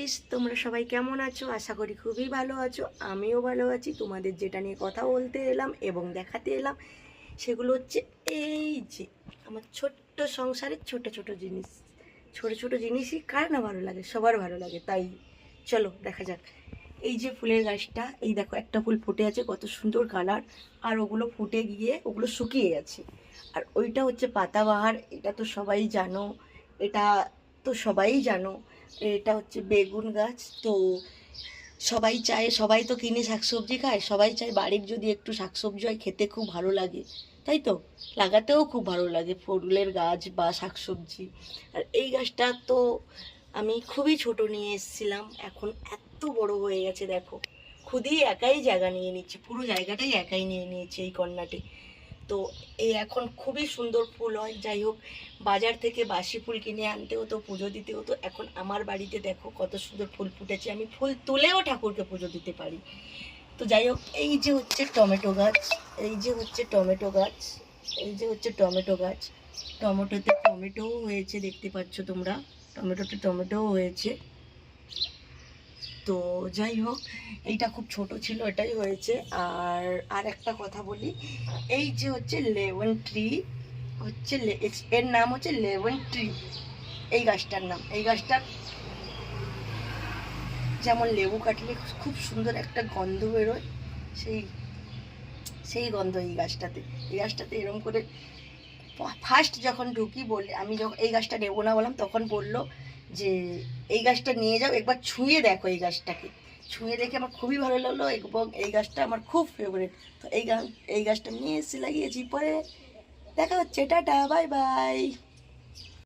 Guys, তোমরা সবাই কেমন আছো? আশা করি খুবই ভালো আছো। আমিও ভালো আছি। তোমাদের যেটা নিয়ে কথা বলতে এলাম এবং দেখাতে এলাম সেগুলো হচ্ছে এই যে আমার ছোট্ট সংসারের ছোট ছোট জিনিস। ছোট ছোট জিনিসই কার না ভালো লাগে, সবার ভালো লাগে। তাই চলো দেখা যাক। এই যে ফুলের গাছটা, এই দেখো একটা ফুল ফুটে আছে, কত সুন্দর কালার। আর ওগুলো ফুটে গিয়ে ওগুলো শুকিয়ে গেছে। আর ওইটা হচ্ছে পাতাবাহার, এটা তো সবাই জানো। এটা তো সবাই জানো। এটা হচ্ছে বেগুন গাছ। তো সবাই চায়, সবাই তো কিনে শাকসবজি খায়, সবাই চায় বাড়ির যদি একটু শাকসবজি হয় খেতে খুব ভালো লাগে, তাই তো? লাগাতেও খুব ভালো লাগে ফুলের গাছ বা শাকসবজি। আর এই গাছটা তো আমি খুবই ছোট নিয়ে এসেছিলাম, এখন এত বড় হয়ে গেছে দেখো। খুদই একাই জায়গা নিয়ে নিচ্ছে, পুরো জায়গাটাই একাই নিয়ে নিয়েছে এই কর্নাটে। তো এই এখন খুবই সুন্দর ফুল হয়। যাই হোক, বাজার থেকে বাসি ফুল কিনে আনতে হতো, পুজো দিতে হতো। এখন আমার বাড়িতে দেখো কত সুন্দর ফুল ফুটেছে, আমি ফুল তুলেও ঠাকুরকে পুজো দিতে পারি। তো যাই হোক, এই যে হচ্ছে টমেটো গাছ, এই যে হচ্ছে টমেটো গাছ, এই যে হচ্ছে টমেটো গাছ। টমেটোতে টমেটোও হয়েছে, দেখতে পাচ্ছ তোমরা। টমেটোতে টমেটোও হয়েছে। তো যাই হোক, এইটা খুব ছোট ছিল, এটাই হয়েছে। আর আর একটা কথা বলি, এই যে হচ্ছে লেমন ট্রি, হচ্ছে এর নাম হচ্ছে লেমন ট্রি। এই গাছটার নাম, এই গাছটার যেমন লেবু কাটলে খুব সুন্দর একটা গন্ধ বেরোয়, সেই সেই গন্ধ এই গাছটাতে। এই গাছটাতে এরকম করে ফার্স্ট যখন ঢুকি বলে, আমি যখন এই গাছটা নেবো না বললাম, তখন বললো যে এই গাছটা নিয়ে যাও, একবার ছুঁয়ে দেখো এই গাছটাকে। ছুঁয়ে দেখে আমার খুবই ভালো লাগলো এবং এই গাছটা আমার খুব ফেভারিট। তো এই গাছটা নিয়ে এসে লাগিয়েছি। পরে দেখা হচ্ছে, টাটা, বাই বাই।